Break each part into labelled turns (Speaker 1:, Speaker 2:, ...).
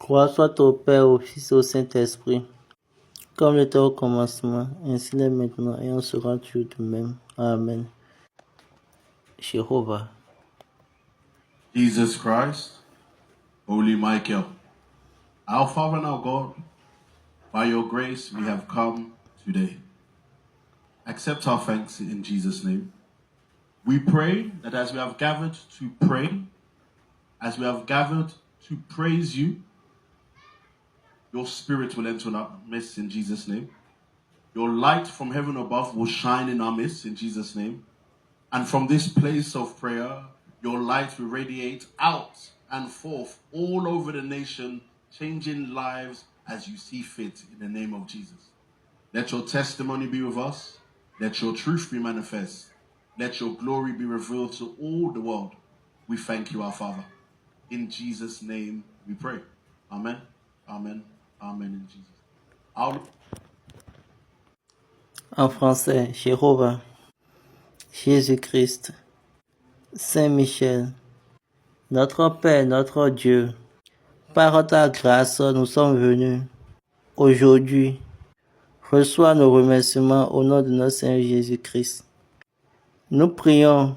Speaker 1: Gloire soit au Père, au Fils et au Saint-Esprit, comme il était au commencement, ainsi il est maintenant et en sera toujours de même. Amen. Jéhovah.
Speaker 2: Jesus Christ, Holy Michael, our Father and our God, by your grace we have come today. Accept our thanks in Jesus' name. We pray that as we have gathered to pray, as we have gathered to praise you, your spirit will enter our midst in Jesus' name. Your light from heaven above will shine in our midst in Jesus' name. And from this place of prayer, your light will radiate out and forth all over the nation, changing lives as you see fit in the name of Jesus. Let your testimony be with us. Let your truth be manifest. Let your glory be revealed to all the world. We thank you, our Father. In Jesus' name we pray. Amen. Amen. Amen. In Jesus.
Speaker 1: En français, Jéhovah, Jésus-Christ, Saint-Michel, notre Père, notre Dieu, par ta grâce, nous sommes venus aujourd'hui. Reçois nos remerciements au nom de notre Seigneur Jésus-Christ. Nous prions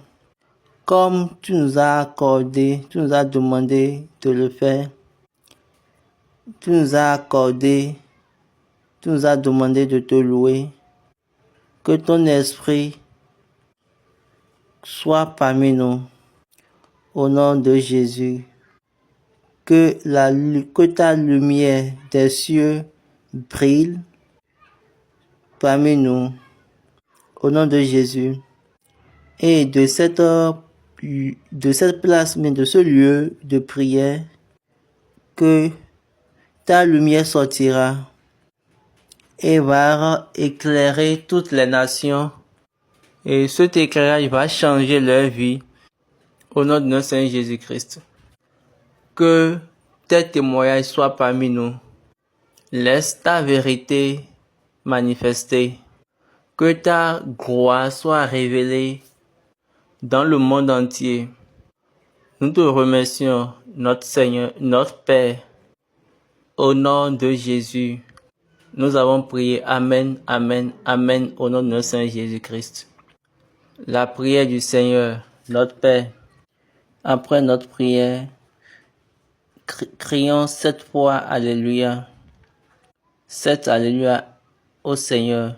Speaker 1: comme tu nous as accordé, tu nous as demandé de le faire. Tu nous as accordé, tu nous as demandé de te louer. Que ton esprit soit parmi nous. Au nom de Jésus. Que ta lumière des cieux brille parmi nous. Au nom de Jésus. Et de cette place, mais de ce lieu de prière, que ta lumière sortira et va éclairer toutes les nations. Et cet éclairage va changer leur vie. Au nom de notre Seigneur Jésus-Christ. Que tes témoignages soient parmi nous. Laisse ta vérité manifester. Que ta gloire soit révélée dans le monde entier. Nous te remercions, notre Seigneur, notre Père. Au nom de Jésus, nous avons prié. Amen, Amen, Amen, au nom de notre Seigneur Jésus-Christ. La prière du Seigneur, notre Père. Après notre prière, crions 7 fois Alléluia. 7 Alléluia au Seigneur.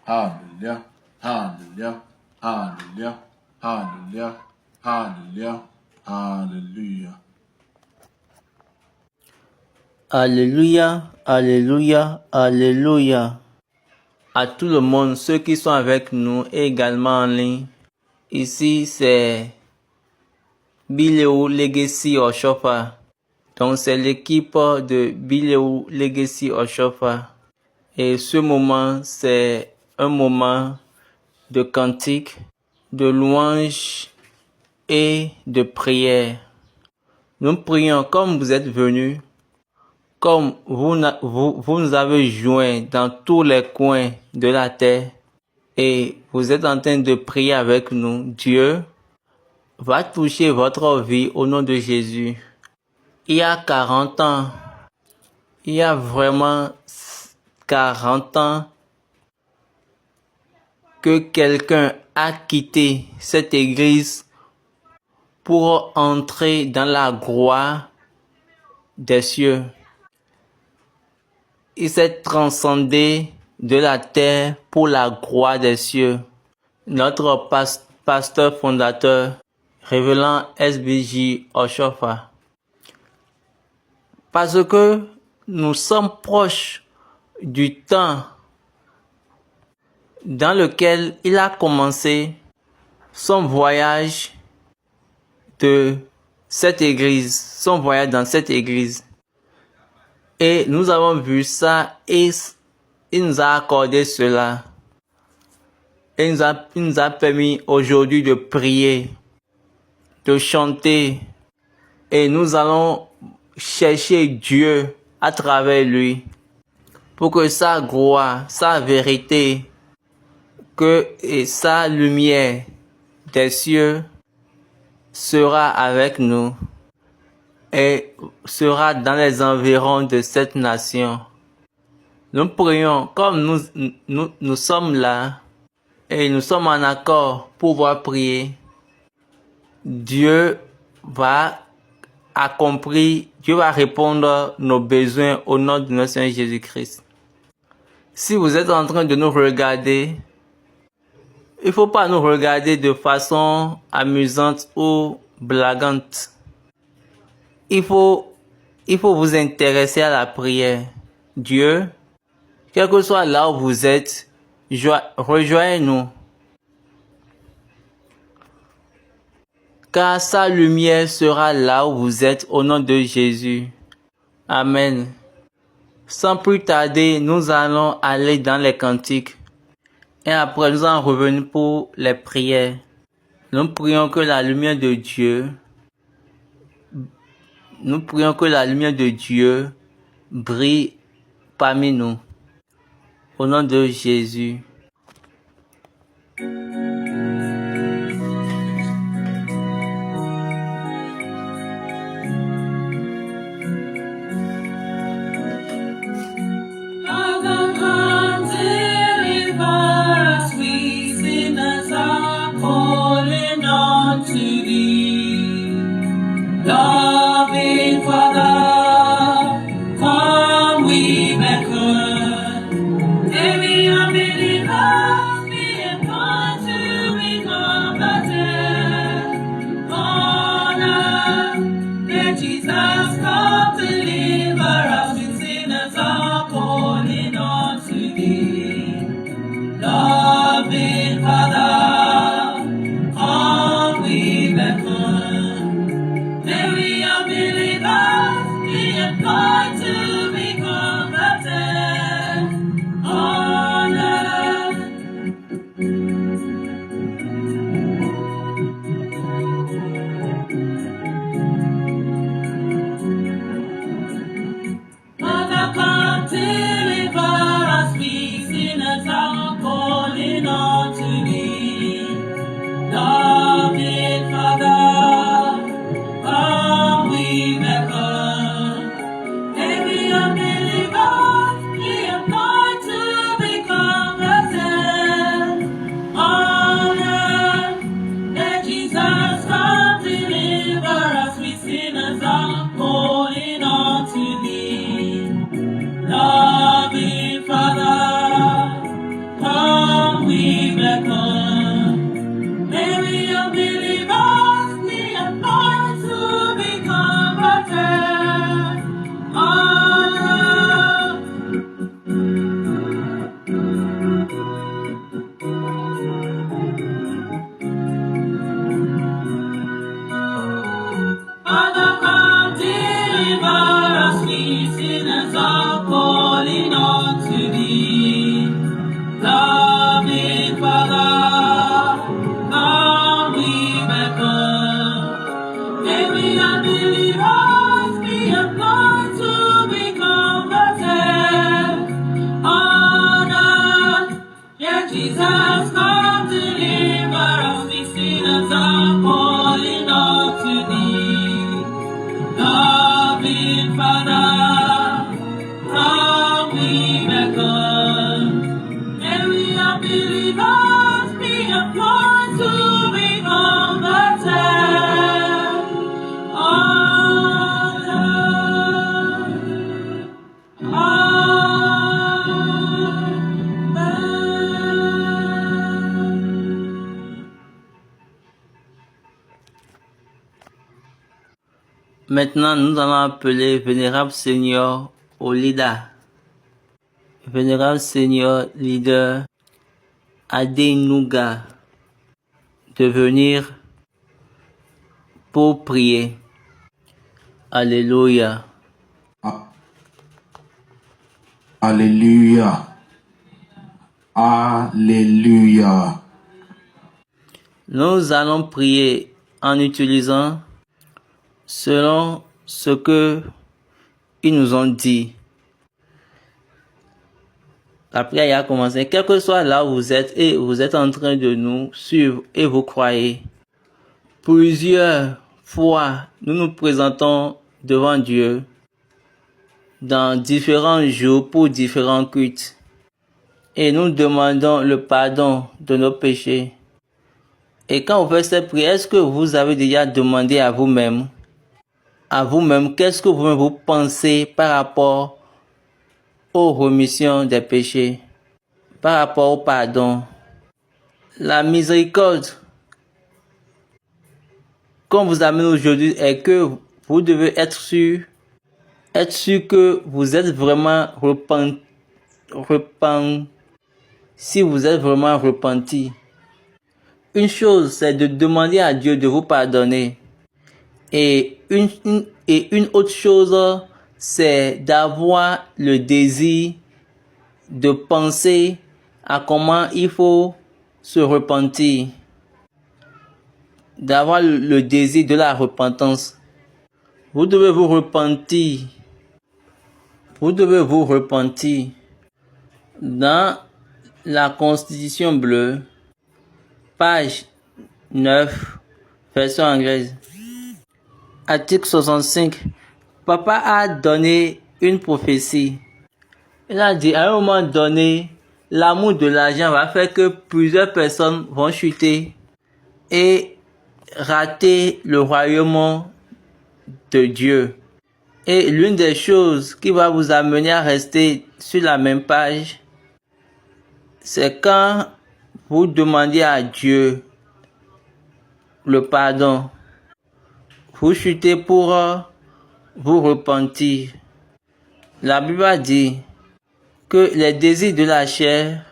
Speaker 2: Hallelujah, hallelujah, hallelujah, hallelujah, hallelujah, hallelujah.
Speaker 1: Alléluia, Alléluia, Alléluia. À tout le monde, ceux qui sont avec nous et également en ligne. Ici, c'est Bileo Legacy Oshofa. Donc, c'est l'équipe de Bileo Legacy Oshofa. Et ce moment, c'est un moment de cantique, de louange et de prière. Nous prions comme vous êtes venus, comme vous nous avez joints dans tous les coins de la terre et vous êtes en train de prier avec nous. Dieu va toucher votre vie au nom de Jésus. Il y a 40 ans, il y a vraiment 40 ans que quelqu'un a quitté cette église pour entrer dans la gloire des cieux. Il s'est transcendé de la terre pour la gloire des cieux. Notre pasteur fondateur, révélant SBJ Oshofa. Parce que nous sommes proches du temps dans lequel il a commencé son voyage de cette église, son voyage dans cette église. Et nous avons vu ça et il nous a accordé cela. Et il nous a permis aujourd'hui de prier, de chanter. Et nous allons chercher Dieu à travers lui. Pour que sa gloire, sa vérité, et sa lumière des cieux sera avec nous. et sera dans les environs de cette nation. Nous prions comme nous sommes là et nous sommes en accord pour pouvoir prier. Dieu va accomplir, Dieu va répondre nos besoins au nom de notre Seigneur Jésus-Christ. Si vous êtes en train de nous regarder, il ne faut pas nous regarder de façon amusante ou blagante. Il faut vous intéresser à la prière. Dieu, quel que soit là où vous êtes, rejoignez-nous. Car sa lumière sera là où vous êtes au nom de Jésus. Amen. Sans plus tarder, nous allons aller dans les cantiques. Et après, nous allons revenir pour les prières. Nous prions que la lumière de Dieu, brille parmi nous. Au nom de Jésus.
Speaker 3: Loving Father, come we beckon. Every unbeliever be upon to be converted. Honor, let Jesus come to deliver us when sinners are calling unto thee. Loving Father, come we beckon. God to be converted. Honor. Father, come deliver us, we sinners are calling unto thee. Loving Father, come we beckon. Loving Father, come we beckon. May we unbelievers be upon to be converted. Father, come deliver us, we sinners are calling unto thee. Loving Father, come we beckon. May we unbelievers be upon to be converted. Honor, yeah, Jesus, come deliver us, we sinners are calling unto thee. Loving Father, come we beckon. May we unbelievers be upon to be converted. Honor.
Speaker 1: Maintenant, nous allons appeler Vénérable Seigneur Olida. Vénérable Seigneur leader Adenouga de venir pour prier. Alléluia.
Speaker 2: Alléluia. Alléluia.
Speaker 1: Nous allons prier en utilisant selon ce que ils nous ont dit. La prière a commencé. Quel que soit là où vous êtes et vous êtes en train de nous suivre et vous croyez. Plusieurs fois, nous nous présentons devant Dieu dans différents jours pour différents cultes. Et nous demandons le pardon de nos péchés. Et quand vous faites cette prière, est-ce que vous avez déjà demandé à vous-même, qu'est-ce que vous pensez par rapport aux remissions des péchés, par rapport au pardon, la miséricorde qu'on vous amène aujourd'hui est que vous devez être sûr que vous êtes vraiment si vous êtes vraiment repenti. Une chose, c'est de demander à Dieu de vous pardonner. Et une autre chose, c'est d'avoir le désir de penser à comment il faut se repentir. D'avoir le désir de la repentance. Vous devez vous repentir. Dans la Constitution bleue, page 9, version anglaise. Article 65. Papa a donné une prophétie. Il a dit à un moment donné, l'amour de l'argent va faire que plusieurs personnes vont chuter et rater le royaume de Dieu. Et l'une des choses qui va vous amener à rester sur la même page, c'est quand vous demandez à Dieu le pardon. Vous chutez pour vous repentir. La Bible a dit que les désirs de la chair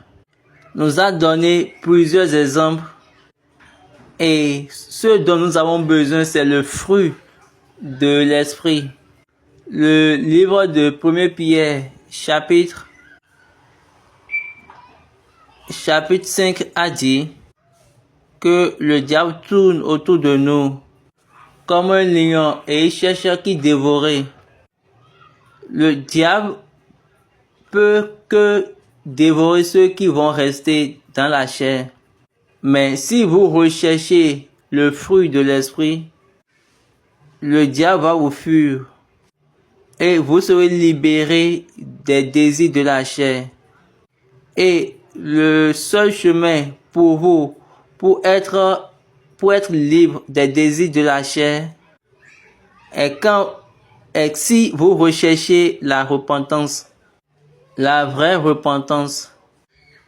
Speaker 1: nous a donné plusieurs exemples et ce dont nous avons besoin, c'est le fruit de l'esprit. Le livre de 1 Pierre, chapitre 5 a dit que le diable tourne autour de nous comme un lion et il cherche qui dévorer. Le diable peut que dévorer ceux qui vont rester dans la chair. Mais si vous recherchez le fruit de l'esprit, le diable va vous fuir et vous serez libérés des désirs de la chair. Et le seul chemin pour vous, pour être libre des désirs de la chair, est si vous recherchez la repentance, la vraie repentance.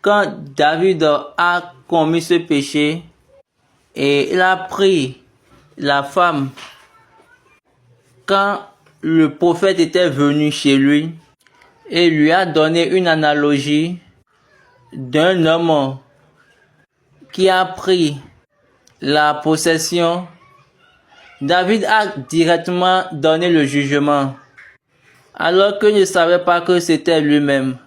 Speaker 1: Quand David a commis ce péché et il a pris la femme, quand le prophète était venu chez lui et lui a donné une analogie d'un homme qui a pris la possession, David a directement donné le jugement, alors qu'il ne savait pas que c'était lui-même.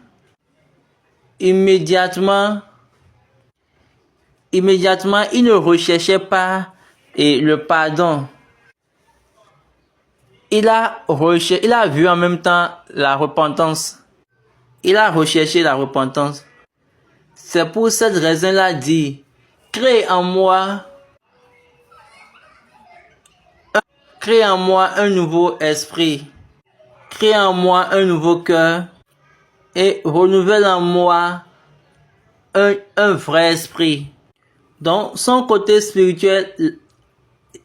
Speaker 1: Immédiatement, il ne recherchait pas le pardon. Il a vu en même temps la repentance. Il a recherché la repentance. C'est pour cette raison-là dit, crée en moi un nouveau esprit, crée en moi un nouveau cœur et renouvelle en moi un vrai esprit. Donc son côté spirituel,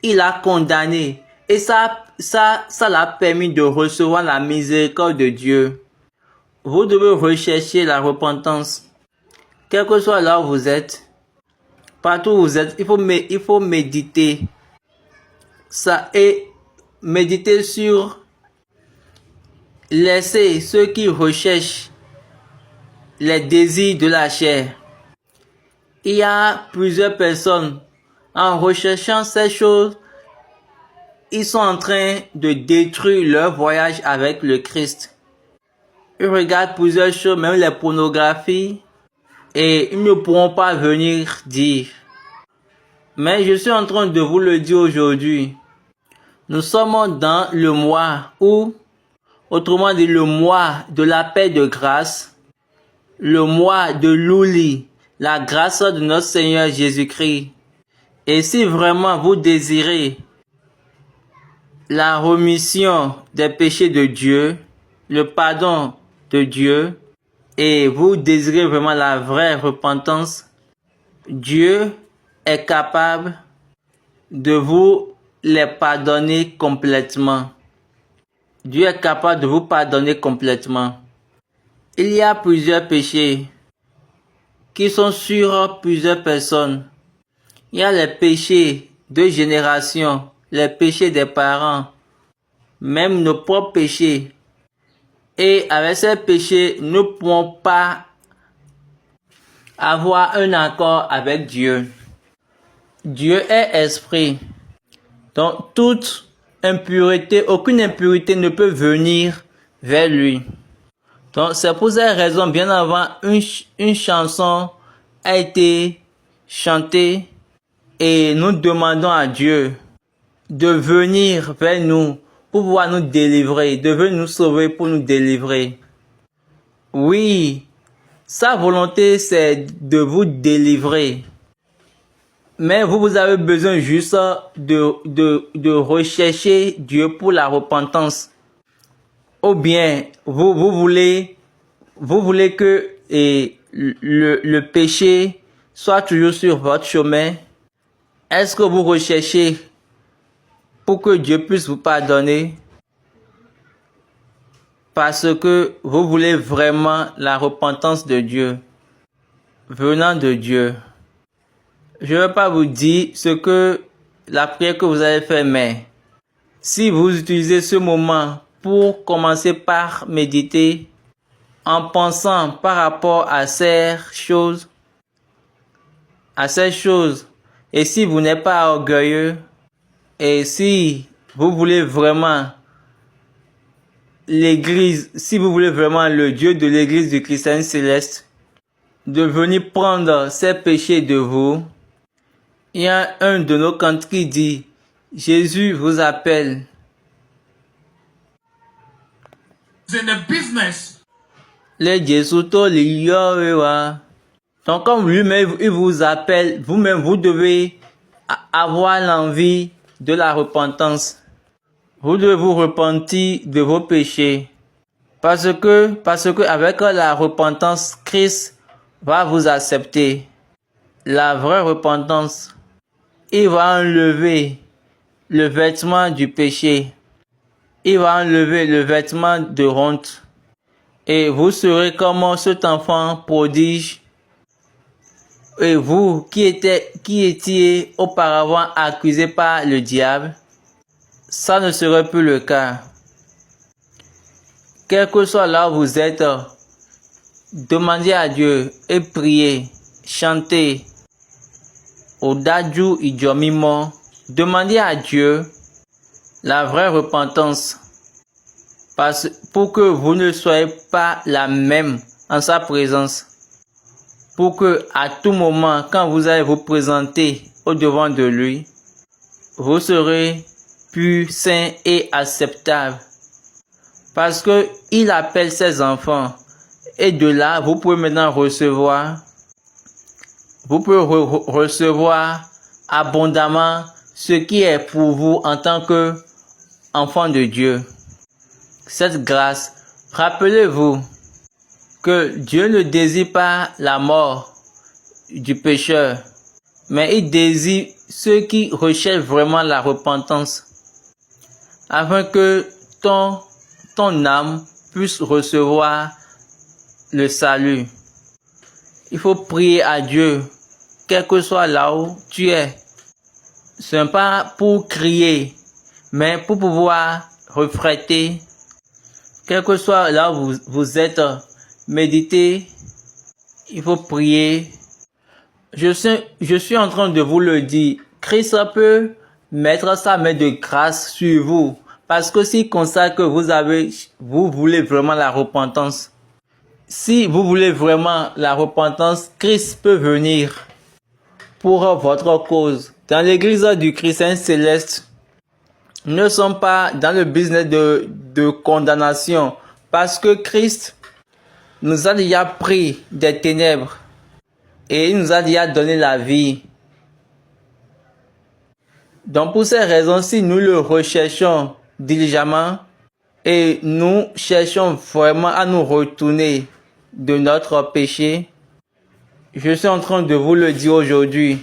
Speaker 1: il a condamné et ça l'a permis de recevoir la miséricorde de Dieu. Vous devez rechercher la repentance. Quel que soit là où vous êtes, partout où vous êtes, il faut méditer ça et méditer sur laisser ceux qui recherchent les désirs de la chair. Il y a plusieurs personnes, en recherchant ces choses, ils sont en train de détruire leur voyage avec le Christ. Ils regardent plusieurs choses, même les pornographies, et ils ne pourront pas venir dire. Mais je suis en train de vous le dire aujourd'hui. Nous sommes dans le mois où, autrement dit le mois de la paix de grâce, le mois de l'ouli, la grâce de notre Seigneur Jésus-Christ. Et si vraiment vous désirez la remission des péchés de Dieu, le pardon de Dieu, et vous désirez vraiment la vraie repentance, Dieu est capable de vous les pardonner complètement. Dieu est capable de vous pardonner complètement. Il y a plusieurs péchés qui sont sur plusieurs personnes. Il y a les péchés de génération, les péchés des parents, même nos propres péchés. Et avec ces péchés, nous ne pouvons pas avoir un accord avec Dieu. Dieu est esprit. Donc toute impureté, aucune impureté ne peut venir vers lui. Donc c'est pour cette raison, bien avant, une chanson a été chantée et nous demandons à Dieu de venir vers nous pour pouvoir nous délivrer, de venir nous sauver pour nous délivrer. Oui, sa volonté c'est de vous délivrer. Mais vous avez besoin juste de rechercher Dieu pour la repentance. Ou bien, vous voulez que le péché soit toujours sur votre chemin. Est-ce que vous recherchez pour que Dieu puisse vous pardonner? Parce que vous voulez vraiment la repentance de Dieu, venant de Dieu. Je ne vais pas vous dire ce que la prière que vous allez faire, mais si vous utilisez ce moment pour commencer par méditer en pensant par rapport à ces choses, et si vous n'êtes pas orgueilleux, et si vous voulez vraiment l'église, si vous voulez vraiment le Dieu de l'église du Christ céleste, de venir prendre ses péchés de vous, il y a un de nos cantiques qui dit, Jésus vous appelle.
Speaker 2: In the business.
Speaker 1: Le Jésus to liyowa. Donc comme lui-même il vous appelle, vous-même vous devez avoir l'envie de la repentance. Vous devez vous repentir de vos péchés. Parce que avec la repentance, Christ va vous accepter. La vraie repentance, il va enlever le vêtement du péché. Il va enlever le vêtement de honte. Et vous serez comme cet enfant prodige. Et vous qui étiez auparavant accusé par le diable, ça ne serait plus le cas. Quel que soit là où vous êtes, demandez à Dieu et priez, chantez. Odaju Idjomimo, demandez à Dieu la vraie repentance pour que vous ne soyez pas la même en sa présence. Pour que à tout moment, quand vous allez vous présenter au devant de lui, vous serez pur, saint et acceptable. Parce que il appelle ses enfants. Et de là, vous pouvez maintenant recevoir. Vous pouvez recevoir abondamment ce qui est pour vous en tant que enfant de Dieu. Cette grâce, rappelez-vous que Dieu ne désire pas la mort du pécheur, mais il désire ceux qui recherchent vraiment la repentance, afin que ton âme puisse recevoir le salut. Il faut prier à Dieu, quel que soit là où tu es. Ce n'est pas pour crier, mais pour pouvoir refléter, quel que soit là où vous êtes, méditer, il faut prier. Je suis en train de vous le dire, Christ peut mettre sa main de grâce sur vous, parce que s'il constate que vous voulez vraiment la repentance, si vous voulez vraiment la repentance, Christ peut venir pour votre cause. Dans l'église du Christ céleste, nous ne sommes pas dans le business de condamnation, parce que Christ nous a déjà pris des ténèbres et il nous a déjà donné la vie. Donc pour ces raisons, si nous le recherchons diligemment et nous cherchons vraiment à nous retourner de notre péché, je suis en train de vous le dire aujourd'hui.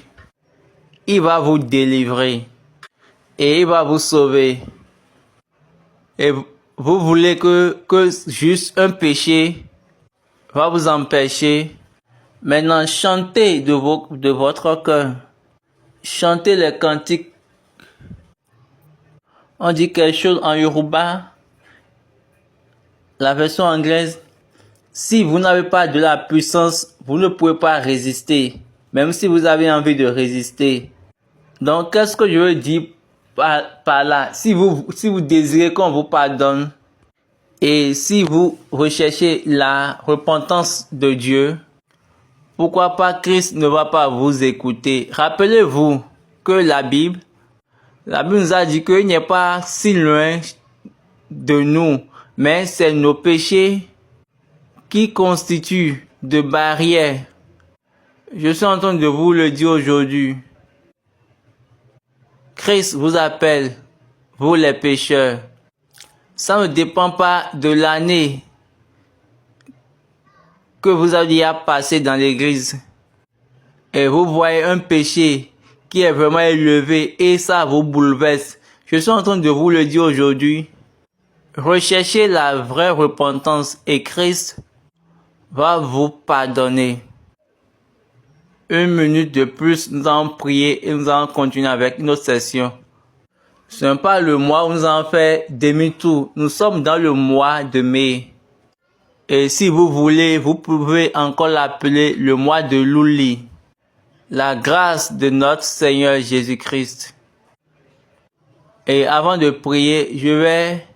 Speaker 1: Il va vous délivrer et il va vous sauver. Et vous voulez que juste un péché va vous empêcher. Maintenant, chantez de votre cœur. Chantez les cantiques. On dit quelque chose en Yoruba, la version anglaise. Si vous n'avez pas de la puissance, vous ne pouvez pas résister, même si vous avez envie de résister. Donc, qu'est-ce que je veux dire par là? Si vous désirez qu'on vous pardonne, et si vous recherchez la repentance de Dieu, pourquoi pas Christ ne va pas vous écouter? Rappelez-vous que la Bible nous a dit qu'il n'est pas si loin de nous, mais c'est nos péchés qui constituent de barrières. Je suis en train de vous le dire aujourd'hui. Christ vous appelle, vous les pécheurs. Ça ne dépend pas de l'année que vous avez à passer dans l'église. Et vous voyez un péché qui est vraiment élevé et ça vous bouleverse. Je suis en train de vous le dire aujourd'hui. Recherchez la vraie repentance et Christ va vous pardonner. 1 minute de plus, nous allons prier et nous allons continuer avec notre session. Ce n'est pas le mois où nous allons faire demi-tour. Nous sommes dans le mois de mai. Et si vous voulez, vous pouvez encore l'appeler le mois de Luli. La grâce de notre Seigneur Jésus-Christ. Et avant de prier, je vais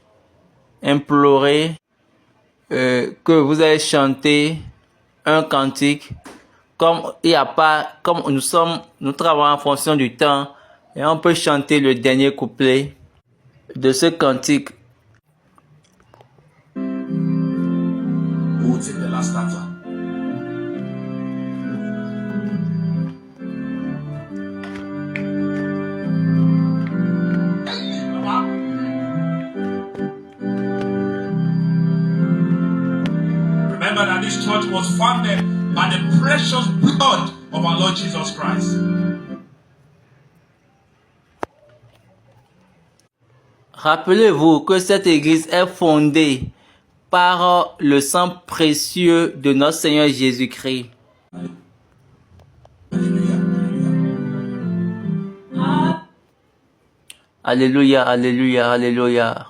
Speaker 1: implorer que vous allez chanter un cantique. Comme nous travaillons en fonction du temps, et on peut chanter le dernier couplet de ce cantique.
Speaker 2: We'll take the last stanza. Remember that this church was founded by the precious blood of our Lord Jesus Christ.
Speaker 1: Rappelez-vous que cette église est fondée par le sang précieux de notre Seigneur Jésus-Christ. Alléluia, alléluia, alléluia.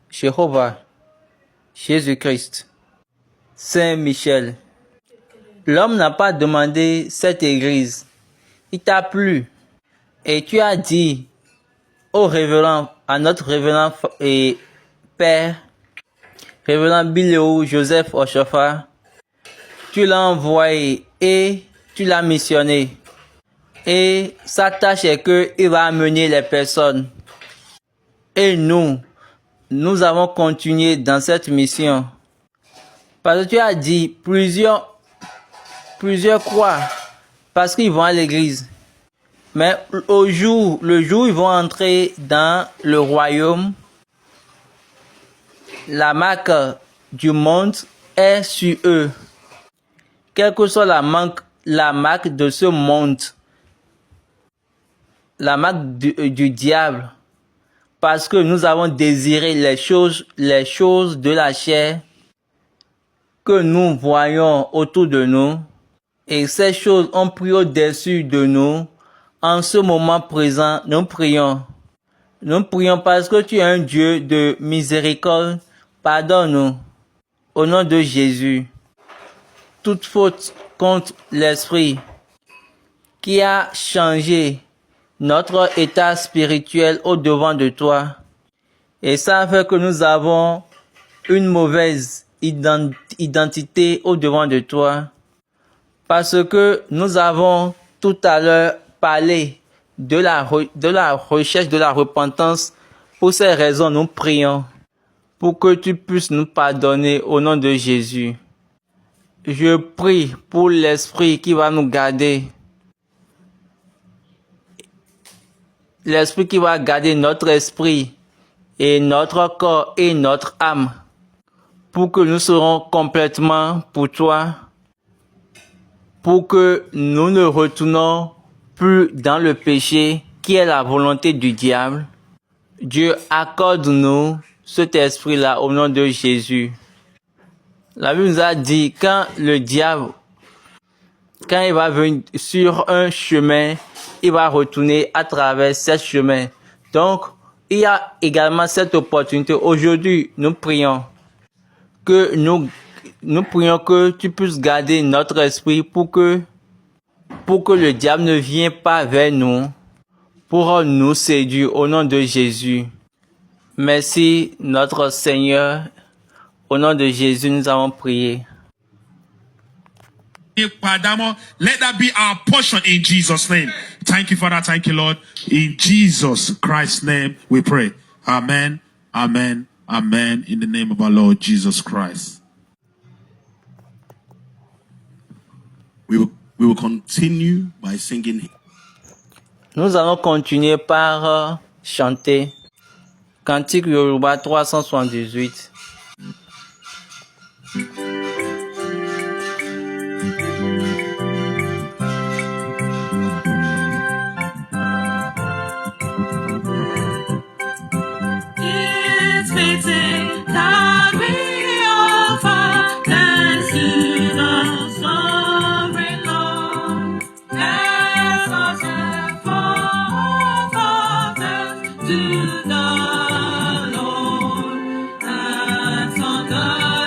Speaker 1: Jéhovah, Jésus-Christ, Saint Michel. L'homme n'a pas demandé cette église. Il t'a plu. Et tu as dit à notre révérend et père, révérend Biléou Joseph Oshofa, tu l'as envoyé et tu l'as missionné. Et sa tâche est qu'il va amener les personnes. Et nous avons continué dans cette mission. Parce que tu as dit plusieurs croient parce qu'ils vont à l'église. Mais le jour où ils vont entrer dans le royaume, la marque du monde est sur eux. Quelle que soit la marque de ce monde, la marque du diable, parce que nous avons désiré les choses de la chair que nous voyons autour de nous, et ces choses ont pris au-dessus de nous. En ce moment présent, nous prions. Nous prions parce que tu es un Dieu de miséricorde, Pardonne-nous, au nom de Jésus, toute faute contre l'esprit qui a changé notre état spirituel au-devant de toi. Et ça fait que nous avons une mauvaise identité au-devant de toi. Parce que nous avons tout à l'heure parlé de la recherche de la repentance. Pour ces raisons, nous prions pour que tu puisses nous pardonner au nom de Jésus. Je prie pour l'Esprit qui va nous garder. L'Esprit qui va garder notre esprit et notre corps et notre âme pour que nous serons complètement pour toi, pour que nous ne retournons plus dans le péché qui est la volonté du diable. Dieu, accorde-nous cet esprit-là au nom de Jésus. La Bible nous a dit, quand le diable, quand il va venir sur un chemin, il va retourner à travers ce chemin. Donc, il y a également cette opportunité. Aujourd'hui, nous prions que tu puisses garder notre esprit pour que le diable ne vienne pas vers nous, pour nous séduire au nom de Jésus. Merci notre Seigneur. Au nom de Jésus, nous avons prié.
Speaker 4: Let that be our portion in Jesus' name. Thank you, Father. Thank you, Lord. In Jesus Christ's name we pray. Amen. Amen. Amen. In the name of our Lord Jesus Christ.
Speaker 2: We will continue by singing.
Speaker 1: Nous allons continuer par chanter Cantique Yoruba 378.
Speaker 3: It's fitting that we offer thanks to the sovereign Lord. Let us offer thanks to the Lord. Hands on the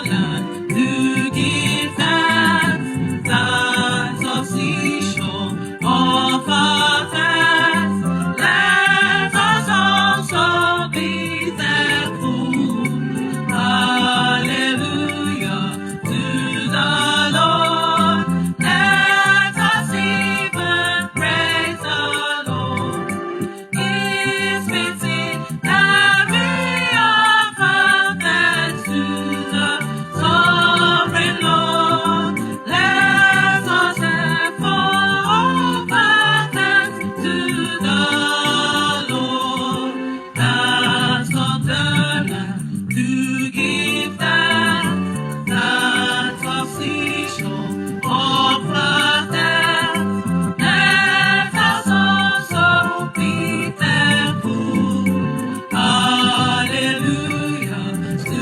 Speaker 3: land to give thanks. Lands of seashore offer thanks. Let us also be thankful. Hallelujah to the Lord. Let us even praise the Lord. It's fitting that we offer thanks to the sovereign Lord. Let us therefore offer thanks to the Lord. Hands on the land to give thanks. Lands of seashore offer thanks. Let us also be thankful. Hallelujah to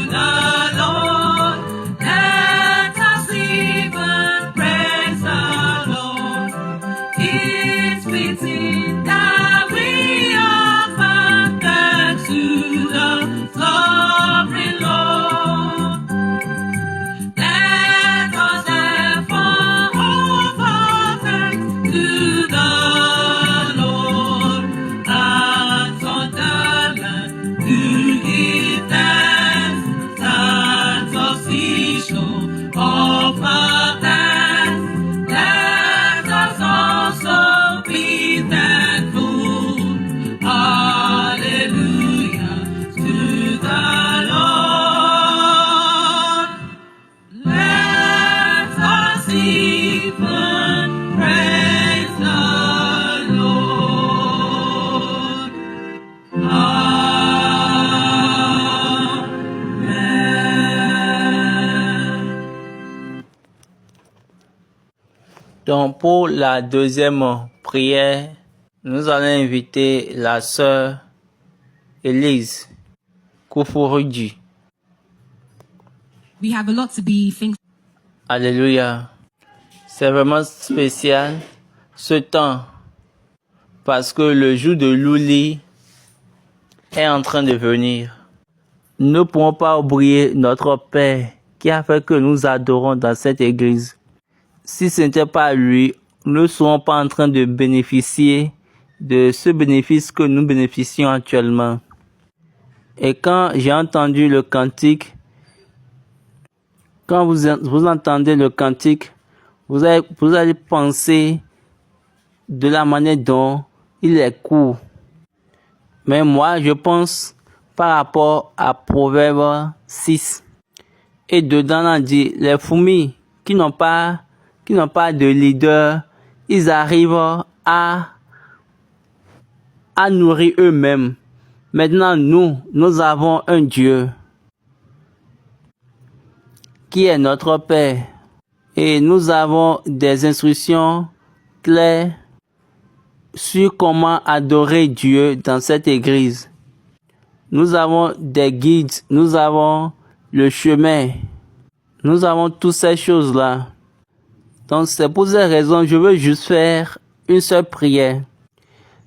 Speaker 3: the Lord. Let us even praise the Lord. It's fitting that we offer thanks to the sovereign Lord. Let us therefore offer thanks to the Lord. Hands on the land to give thanks. Sands of seashore offer thanks. Let us also be thankful. Hallelujah to the Lord. Let us even praise the Lord. Amen.
Speaker 1: Donc pour la deuxième prière, nous allons inviter la sœur Élise Koufourudi.
Speaker 5: We have a lot to be thankful.
Speaker 1: Alléluia. C'est vraiment spécial ce temps parce que le jour de Louli est en train de venir. nous ne pourrons pas oublier notre Père qui a fait que nous adorons dans cette église. Si ce n'était pas lui, nous ne serions pas en train de bénéficier de ce bénéfice que nous bénéficions actuellement. Et quand j'ai entendu le cantique, quand vous entendez le cantique, vous allez penser de la manière dont il est court. Mais moi, je pense par rapport à Proverbe 6. Et dedans, on dit, les fourmis qui n'ont pas de leader, ils arrivent à nourrir eux-mêmes. Maintenant, nous avons un Dieu qui est notre Père. Et nous avons des instructions claires sur comment adorer Dieu dans cette église. Nous avons des guides, nous avons le chemin, nous avons toutes ces choses-là. Donc c'est pour ces raisons, je veux juste faire une seule prière.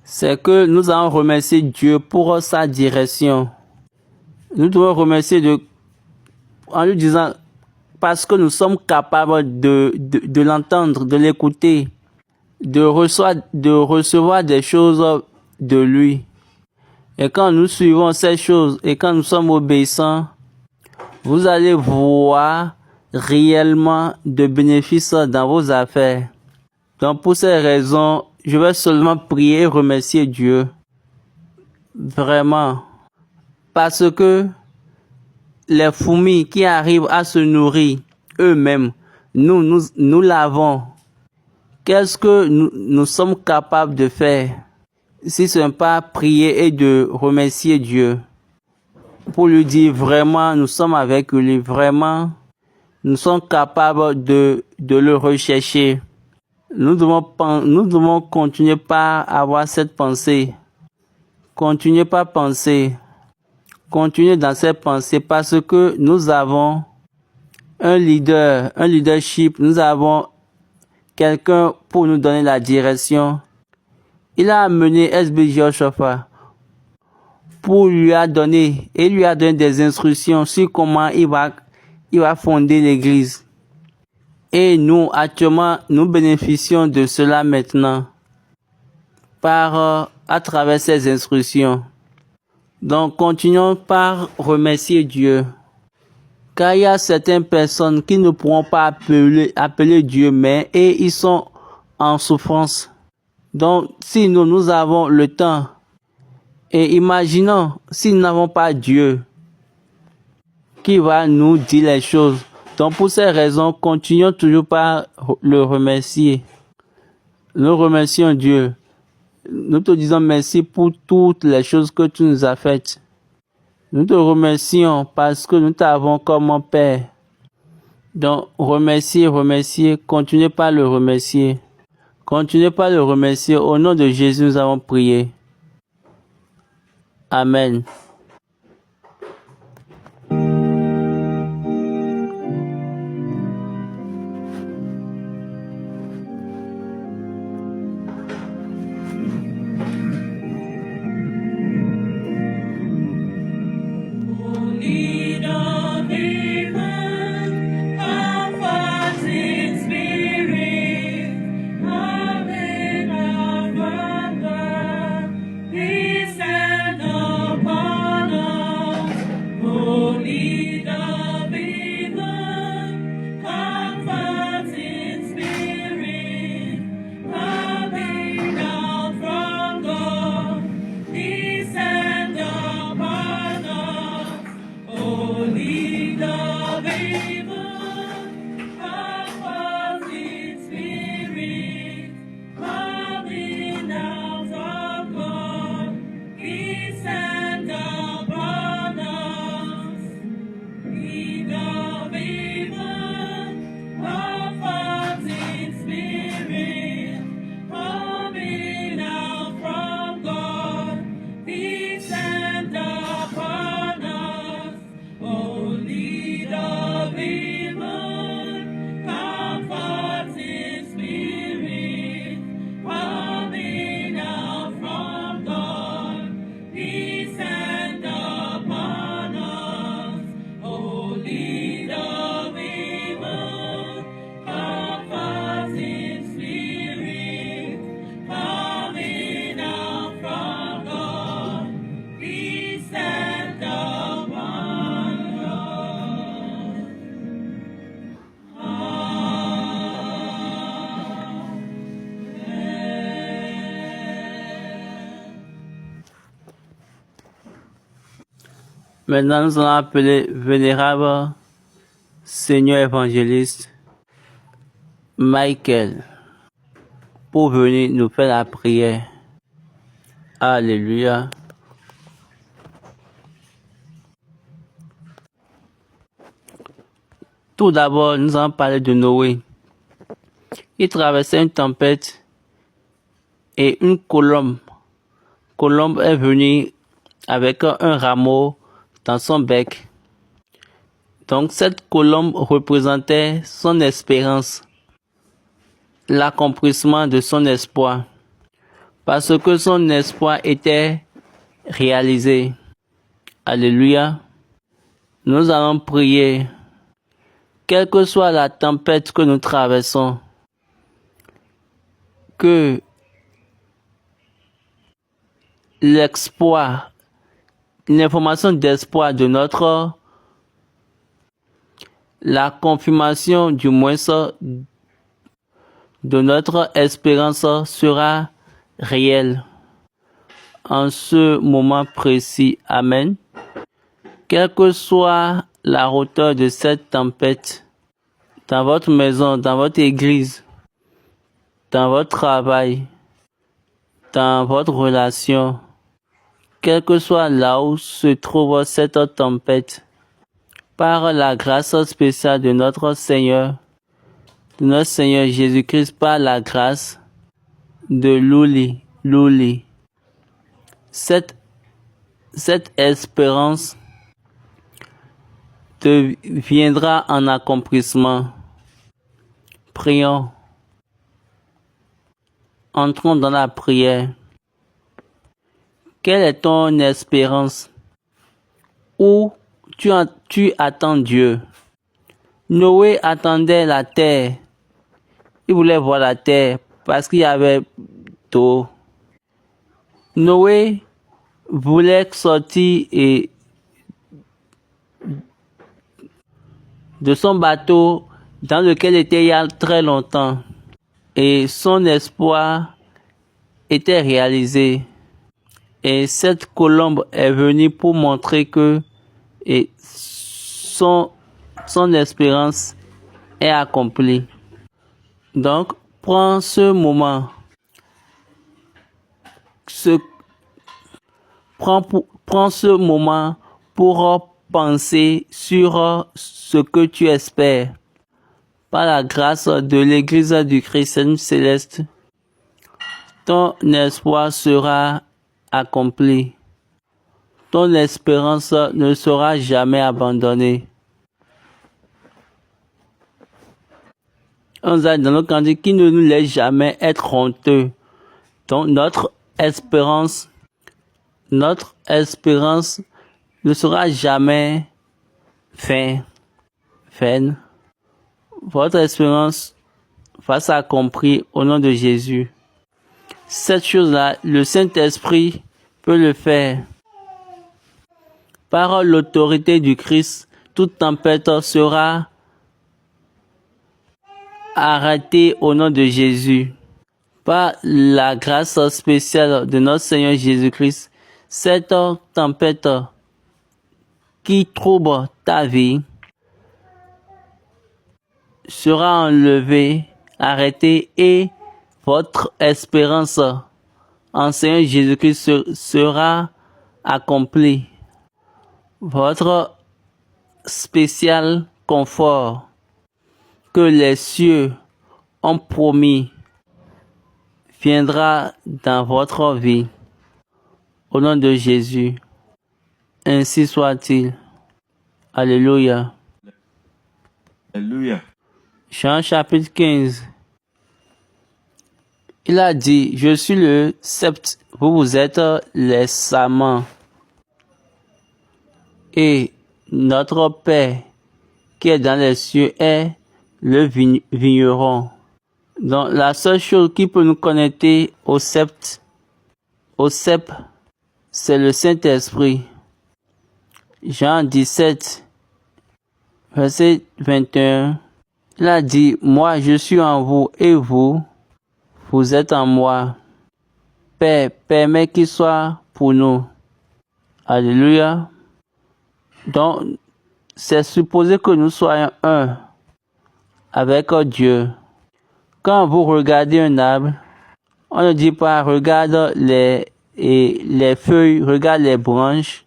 Speaker 1: C'est que nous allons remercier Dieu pour sa direction. Nous devons remercier Dieu en lui disant, parce que nous sommes capables de l'entendre, de l'écouter, de recevoir des choses de lui. Et quand nous suivons ces choses et quand nous sommes obéissants, vous allez voir réellement de bénéfices dans vos affaires. Donc pour ces raisons, je vais seulement prier et remercier Dieu. Vraiment. Parce que les fourmis qui arrivent à se nourrir eux-mêmes, nous l'avons. Qu'est-ce que nous sommes capables de faire si ce n'est pas prier et de remercier Dieu pour lui dire vraiment nous sommes avec lui, vraiment nous sommes capables de le rechercher. Nous devons continuer par avoir cette pensée. Continuez par penser. Continuez dans cette pensée parce que nous avons un leadership, nous avons quelqu'un pour nous donner la direction. Il a amené SB Jehoshaphat pour lui a donné des instructions sur comment il va fonder l'église. Et nous, actuellement, nous bénéficions de cela maintenant à travers ces instructions. Donc, continuons par remercier Dieu. Car il y a certaines personnes qui ne pourront pas appeler Dieu, mais ils sont en souffrance. Donc, si nous avons le temps, et imaginons si nous n'avons pas Dieu, qui va nous dire les choses. Donc, pour ces raisons, continuons toujours par le remercier. Nous remercions Dieu. Nous te disons merci pour toutes les choses que tu nous as faites. Nous te remercions parce que nous t'avons comme mon Père. Donc, remercier, continuez par le remercier. Continuez par le remercier. Au nom de Jésus, nous avons prié. Amen.
Speaker 3: Peace and upon
Speaker 1: Maintenant, nous allons appeler Vénérable Seigneur évangéliste Michael pour venir nous faire la prière. Alléluia. Tout d'abord, nous allons parler de Noé. Il traversait une tempête et une colombe. Colombe est venue avec un rameau dans son bec. Donc cette colombe représentait son espérance, l'accomplissement de son espoir, parce que son espoir était réalisé. Alléluia. Nous allons prier. Quelle que soit la tempête que nous traversons, que l'espoir, l'information d'espoir de la confirmation du moins de notre espérance sera réelle en ce moment précis. Amen. Quelle que soit la hauteur de cette tempête, dans votre maison, dans votre église, dans votre travail, dans votre relation, quel que soit là où se trouve cette tempête, par la grâce spéciale de notre Seigneur Jésus-Christ, par la grâce de Louli, cette espérance deviendra en accomplissement. Prions. Entrons dans la prière. Quelle est ton espérance? Où tu attends Dieu? Noé attendait la terre. Il voulait voir la terre parce qu'il y avait d'eau. Noé voulait sortir de son bateau dans lequel il était il y a très longtemps. Et son espoir était réalisé. Et cette colombe est venue pour montrer que son espérance est accomplie. Donc, prends ce moment. Prends ce moment pour penser sur ce que tu espères. Par la grâce de l'Église du Christ céleste, ton espoir sera accompli. Ton espérance ne sera jamais abandonnée. On a dans le cantique qui ne nous laisse jamais être honteux. Donc notre espérance ne sera jamais vaine. Votre espérance va s'accomplir au nom de Jésus. Cette chose-là, le Saint-Esprit peut le faire. Par l'autorité du Christ, toute tempête sera arrêtée au nom de Jésus. Par la grâce spéciale de notre Seigneur Jésus-Christ, cette tempête qui trouble ta vie sera enlevée, arrêtée, et votre espérance en Seigneur Jésus-Christ sera accomplie. Votre spécial confort que les cieux ont promis viendra dans votre vie. Au nom de Jésus, ainsi soit-il. Alléluia.
Speaker 2: Alléluia.
Speaker 1: Jean chapitre 15. Il a dit, je suis le sept, vous êtes les samans. Et notre Père qui est dans les cieux est le vigneron. Donc la seule chose qui peut nous connecter au cep, c'est le Saint-Esprit. Jean 17, verset 21. Il a dit, moi je suis en vous et vous êtes en moi. Père, permets qu'il soit pour nous. Alléluia. Donc, c'est supposé que nous soyons un avec Dieu. Quand vous regardez un arbre, on ne dit pas regarde les feuilles, regarde les branches,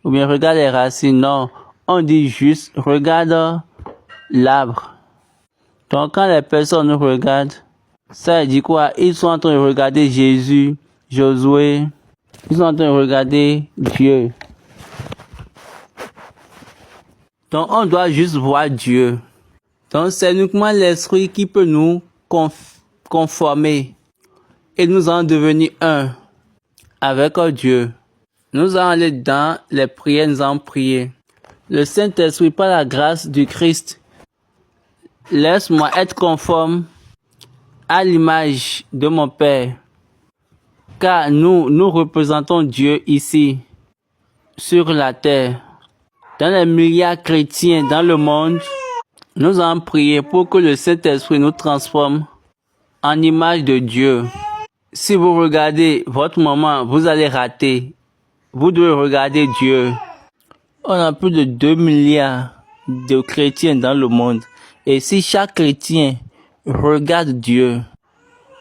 Speaker 1: ou bien regarde les racines. Non, on dit juste regarde l'arbre. Donc quand les personnes nous regardent, ça dit quoi? Ils sont en train de regarder Jésus, Josué, ils sont en train de regarder Dieu. Donc on doit juste voir Dieu. Donc c'est uniquement l'esprit qui peut nous conformer et nous en devenir un avec Dieu. Nous allons aller dans les prières, nous allons prier. Le Saint-Esprit, par la grâce du Christ, laisse-moi être conforme à l'image de mon Père. Car nous représentons Dieu ici, sur la terre. Dans les milliards chrétiens dans le monde, nous allons prier pour que le Saint-Esprit nous transforme en image de Dieu. Si vous regardez votre maman, vous allez rater. Vous devez regarder Dieu. On a plus de 2 milliards de chrétiens dans le monde. Et si chaque chrétien regarde Dieu,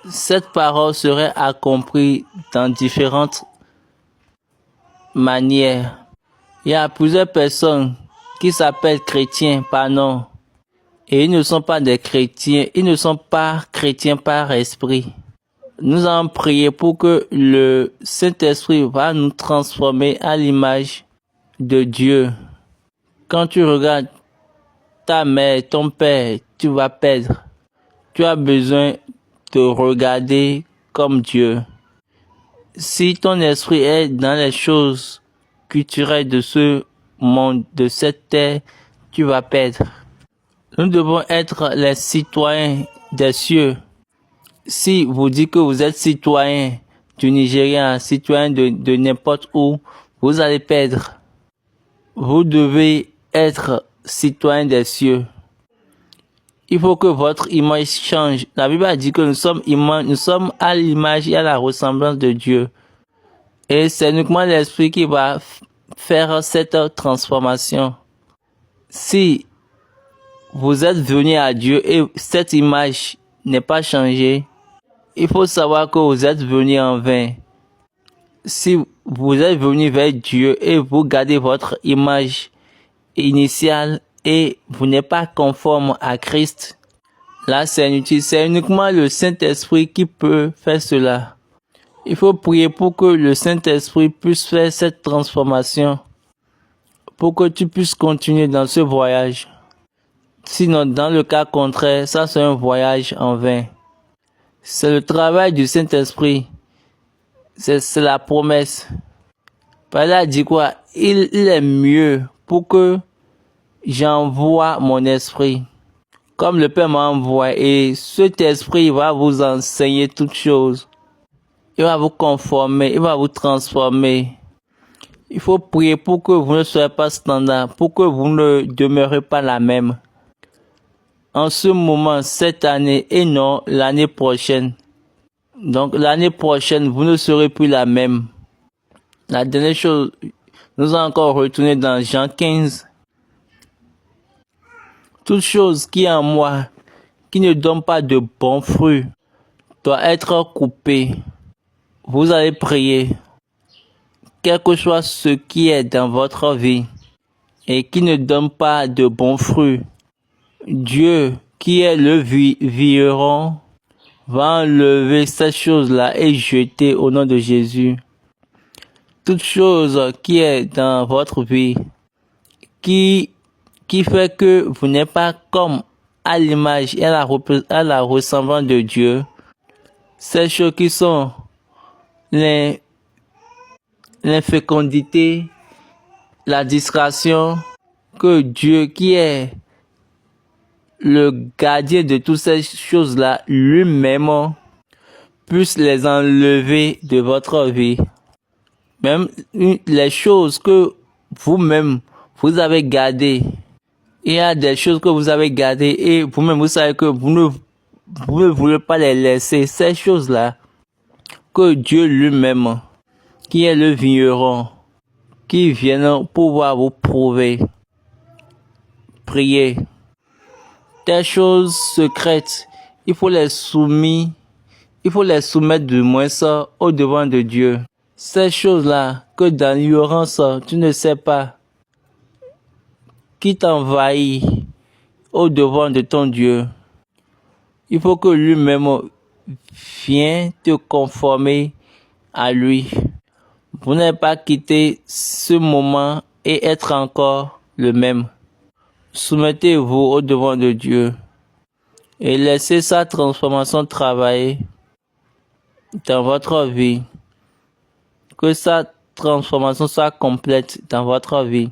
Speaker 1: cette parole serait accomplie dans différentes manières. Il y a plusieurs personnes qui s'appellent chrétiens par nom. Et ils ne sont pas des chrétiens. Ils ne sont pas chrétiens par esprit. Nous allons prier pour que le Saint-Esprit va nous transformer à l'image de Dieu. Quand tu regardes ta mère, ton père, tu vas perdre. Tu as besoin de regarder comme Dieu. Si ton esprit est dans les choses culturelles de ce monde, de cette terre, tu vas perdre. Nous devons être les citoyens des cieux. Si vous dites que vous êtes citoyen du Nigeria, citoyen de n'importe où, vous allez perdre. Vous devez être citoyen des cieux. Il faut que votre image change. La Bible a dit que nous sommes à l'image et à la ressemblance de Dieu. Et c'est uniquement l'Esprit qui va faire cette transformation. Si vous êtes venu à Dieu et cette image n'est pas changée, il faut savoir que vous êtes venu en vain. Si vous êtes venu vers Dieu et vous gardez votre image initiale et vous n'êtes pas conforme à Christ, là c'est inutile. C'est uniquement le Saint-Esprit qui peut faire cela. Il faut prier pour que le Saint-Esprit puisse faire cette transformation, pour que tu puisses continuer dans ce voyage. Sinon, dans le cas contraire, ça c'est un voyage en vain. C'est le travail du Saint-Esprit. C'est la promesse. Par là, dit quoi? Il est mieux pour que j'envoie mon esprit. Comme le Père m'a envoyé. Et cet esprit va vous enseigner toutes choses. Il va vous conformer. Il va vous transformer. Il faut prier pour que vous ne soyez pas standard. Pour que vous ne demeurez pas la même. En ce moment, cette année et non l'année prochaine. Donc l'année prochaine, vous ne serez plus la même. La dernière chose, nous allons encore retourner dans Jean 15. Toute chose qui est en moi, qui ne donne pas de bons fruits, doit être coupée. Vous allez prier. Quel que soit ce qui est dans votre vie et qui ne donne pas de bons fruits, Dieu, qui est le vigneron, va enlever cette chose-là et jeter au nom de Jésus. Toute chose qui est dans votre vie, qui fait que vous n'êtes pas comme à l'image et à la ressemblance de Dieu, ces choses qui sont l'infécondité, la distraction, que Dieu, qui est le gardien de toutes ces choses-là, lui-même, puisse les enlever de votre vie. Même les choses que vous-même, vous avez gardées. Il y a des choses que vous avez gardées et vous-même, vous savez que vous ne voulez pas les laisser. Ces choses-là, que Dieu lui-même, qui est le vigneron, qui viennent pouvoir vous prouver. Priez. Tes choses secrètes, il faut les soumettre du moins ça au devant de Dieu. Ces choses-là que dans l'ignorance, tu ne sais pas, qui t'envahit au devant de ton Dieu. Il faut que lui-même vienne te conformer à lui. Vous n'avez pas quitté ce moment et être encore le même. Soumettez-vous au devant de Dieu et laissez sa transformation travailler dans votre vie. Que sa transformation soit complète dans votre vie.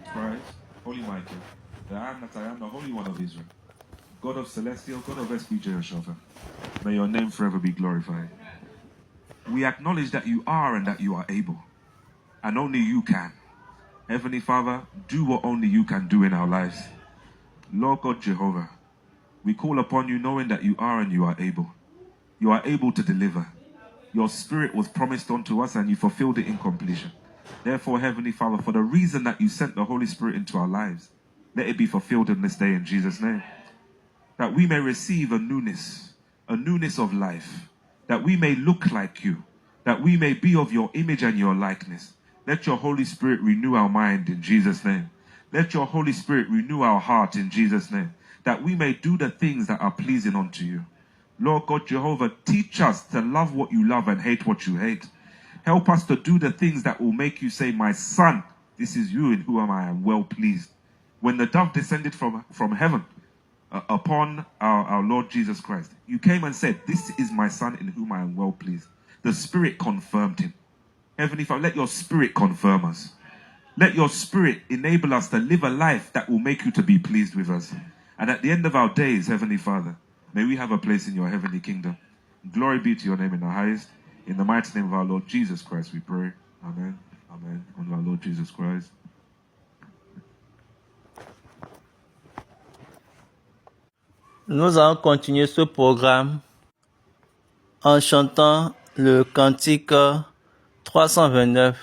Speaker 5: Christ, Holy Michael, the I am that I am, the Holy One of Israel, God of Celestial, God of SB Jehoshaphat, may your name forever be glorified. We acknowledge that you are and that you are able, and only you can. Heavenly Father, do what only you can do in our lives. Lord God Jehovah, we call upon you knowing that you are and you are able. You are able to deliver. Your spirit was promised unto us and you fulfilled it in completion. Therefore, Heavenly Father, for the reason that you sent the Holy Spirit into our lives, let it be fulfilled in this day in Jesus' name. That we may receive a newness of life, that we may look like you, that we may be of your image and your likeness. Let your Holy Spirit renew our mind in Jesus' name. Let your Holy Spirit renew our heart in Jesus' name, that we may do the things that are pleasing unto you. Lord God Jehovah, teach us to love what you love and hate what you hate. Help us to do the things that will make you say, my son, this is you in whom I am well pleased. When the dove descended from heaven upon our Lord Jesus Christ, you came and said, this is my son in whom I am well pleased. The Spirit confirmed him. Heavenly Father, let your Spirit confirm us. Let your Spirit enable us to live a life that will make you to be pleased with us. And at the end of our days, Heavenly Father, may we have a place in your heavenly kingdom. Glory be to your name in the highest. In the mighty name of our Lord Jesus Christ, we pray. Amen. Amen. On our Lord Jesus Christ.
Speaker 1: Nous allons continuer ce programme en chantant le cantique 329.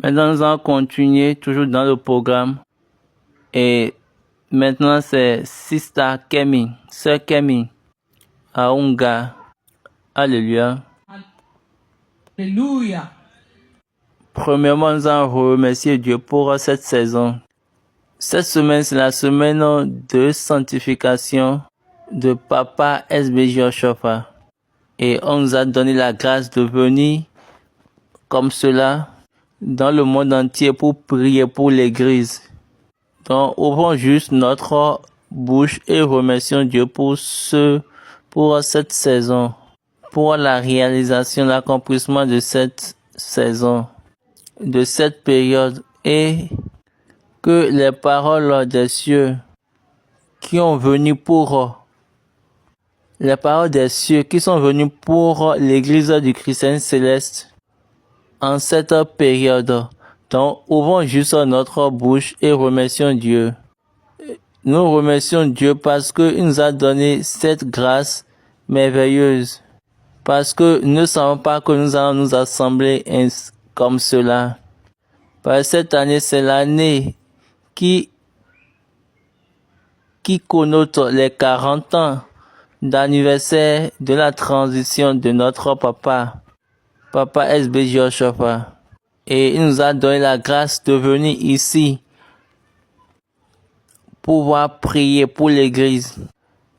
Speaker 1: Maintenant, nous allons continuer toujours dans le programme. Et maintenant, c'est Sister Kemi, Sœur Kemi, à Unga. Alléluia.
Speaker 3: Alléluia.
Speaker 1: Premièrement, nous allons remercier Dieu pour cette saison. Cette semaine, c'est la semaine de sanctification de Papa SBJ Oshofa. Et on nous a donné la grâce de venir comme cela dans le monde entier pour prier pour l'Église. Donc, ouvrons juste notre bouche et remercions Dieu pour cette saison, pour la réalisation, l'accomplissement de cette saison, de cette période, et que les paroles des cieux qui sont venues pour l'Église du Christ céleste en cette période. Donc, ouvrons juste notre bouche et remercions Dieu. Nous remercions Dieu parce qu'il nous a donné cette grâce merveilleuse. Parce que nous ne savons pas que nous allons nous assembler comme cela. Parce que cette année, c'est l'année qui connote les 40 ans d'anniversaire de la transition de notre papa SBJ Oshofa. Et il nous a donné la grâce de venir ici pour pouvoir prier pour l'Église.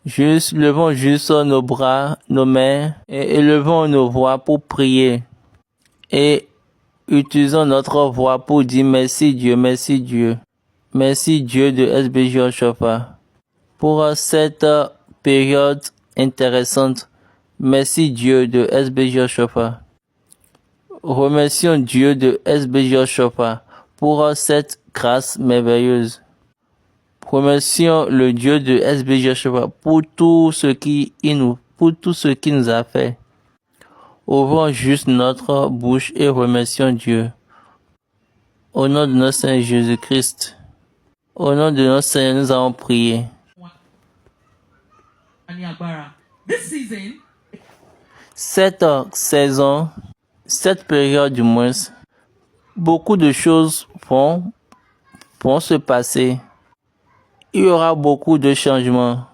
Speaker 1: Levons juste nos bras, nos mains et élevons nos voix pour prier. Et utilisons notre voix pour dire merci Dieu, merci Dieu. Merci Dieu de SBJ Oshofa pour cette période intéressante. Merci Dieu de SBJ Oshofa. Remercions Dieu de SBJ Oshofa pour cette grâce merveilleuse. Remercions le Dieu de SBJ Oshofa pour tout ce qu'il nous a fait. Ouvrons juste notre bouche et remercions Dieu. Au nom de notre Seigneur Jésus-Christ, au nom de notre Seigneur, nous allons prier.
Speaker 3: This season,
Speaker 1: Cette saison, cette période du moins, beaucoup de choses vont se passer. Il y aura beaucoup de changements.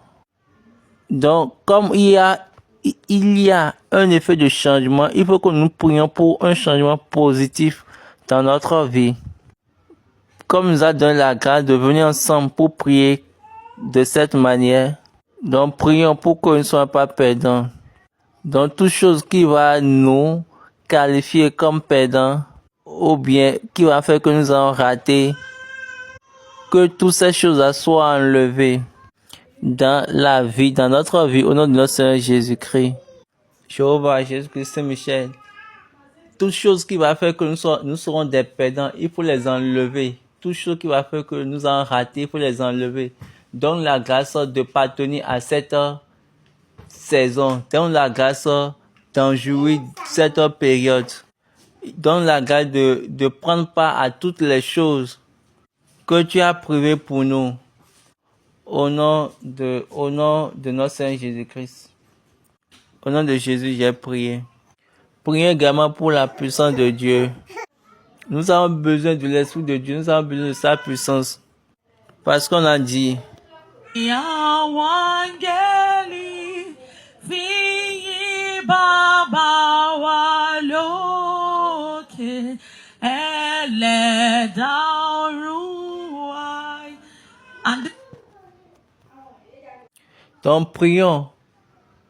Speaker 1: Donc, comme il y a un effet de changement, il faut que nous prions pour un changement positif dans notre vie. Comme nous a donné la grâce de venir ensemble pour prier de cette manière, donc prions pour que nous ne soyons pas perdants. Donc, toute chose qui va nous qualifier comme perdants, ou bien qui va faire que nous allons rater, que toutes ces choses soient enlevées dans notre vie, au nom de notre Seigneur Jésus-Christ. Jéhovah, Jésus-Christ, Saint-Michel, toutes choses qui va faire que nous serons des perdants, il faut les enlever. Toutes choses qui va faire que nous allons rater, il faut les enlever. Donne la grâce de partenir à cette saison. Donne la grâce d'en jouir cette période. Donne la grâce de prendre part à toutes les choses que tu as prévues pour nous. Au nom de notre Seigneur Jésus-Christ. Au nom de Jésus, j'ai prié. Prions également pour la puissance de Dieu. Nous avons besoin de l'Esprit de Dieu. Nous avons besoin de sa puissance. Parce qu'on a dit,
Speaker 3: Yawangeli, Fiyi Baba Waloke, Eledaruai. And
Speaker 1: donc prions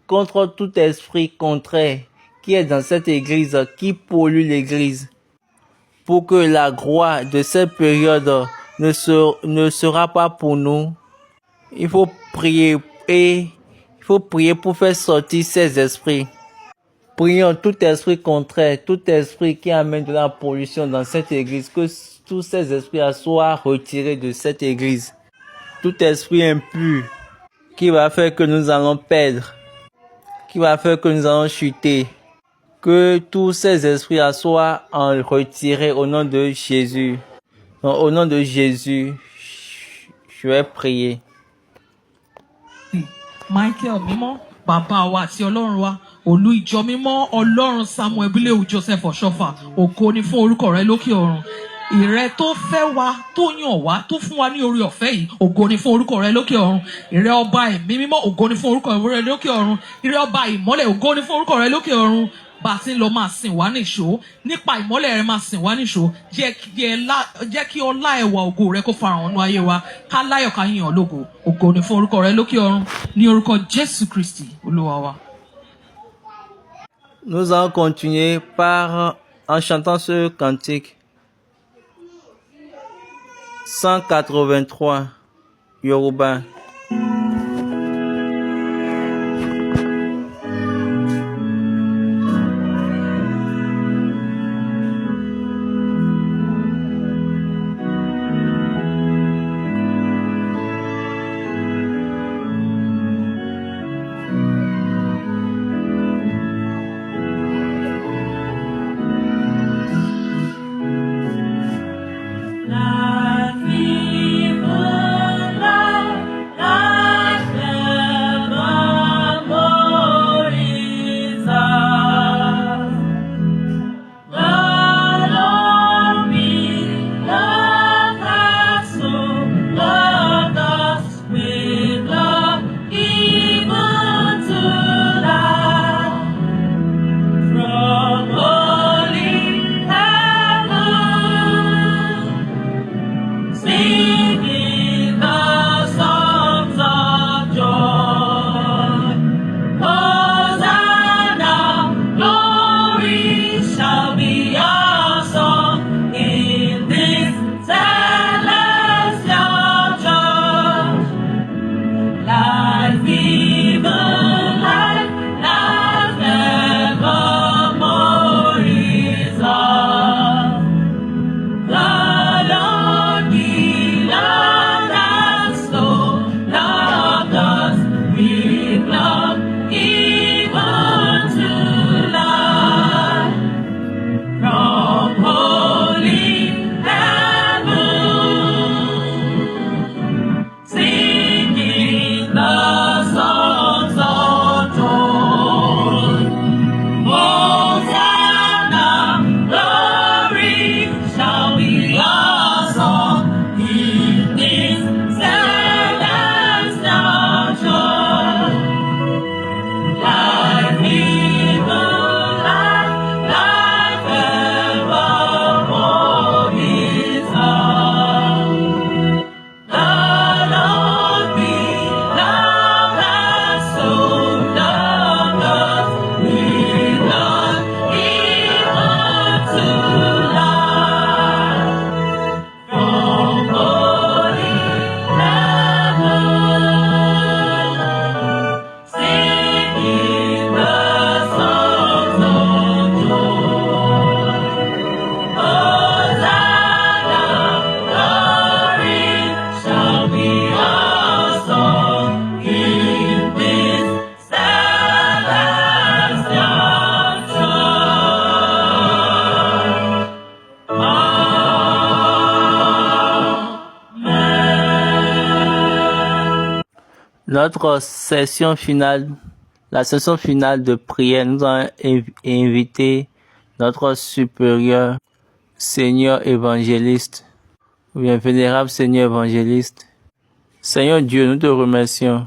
Speaker 1: contre tout esprit contraire qui est dans cette église, qui pollue l'église, pour que la gloire de cette période ne sera pas pour nous. Il faut prier pour faire sortir ces esprits. Prions tout esprit contraire, tout esprit qui amène de la pollution dans cette église, que tous ces esprits soient retirés de cette église. Tout esprit impur qui va faire que nous allons perdre, qui va faire que nous allons chuter, que tous ces esprits soient retirés au nom de Jésus. Donc, au nom de Jésus, je vais prier.
Speaker 3: Michael mímọ́ bàbá wa àti Ọlọ́run wa olú ìjọ mímọ́ ọlọ́run Samuel Bíléwu Joseph Ọ̀ṣọ́fà, ògo ni fún orúkọ rẹ lókè ọ̀run. Ìrẹ tó fẹ́ wa, tó yàn wá, tó fún wa ní orí ọ̀fẹ́ yìí, ògo ni fún orúkọ rẹ lókè ọ̀run. Ìrẹ ọba ẹ̀mí mímọ́, ògo ni fún orúkọ rẹ lókè ọ̀run. Ìrẹ ọba ìmọ́lẹ̀, ògo ni fún orúkọ rẹ lókè ọ̀run. Bá a ti ń lọ máa sìn wá nìṣó, nípa ìmọ́lẹ̀ rẹ máa sìn wá nìṣó, jẹ́ kí ọlá ẹwà ògo rẹ kó farahàn nínú ayé wa, ká láyọ̀ ká yìn ọ́ lógo, ògo ni fún orúkọ rẹ lókè ọ̀run, ní orúkọ Jésù Kristi Olúwa wa.
Speaker 1: Nous allons continuer en chantant ce cantique 183 Yoruba. Notre session finale, la session finale de prière, nous avons invité notre supérieur, Seigneur évangéliste, ou bien vénérable Seigneur évangéliste. Seigneur Dieu, nous te remercions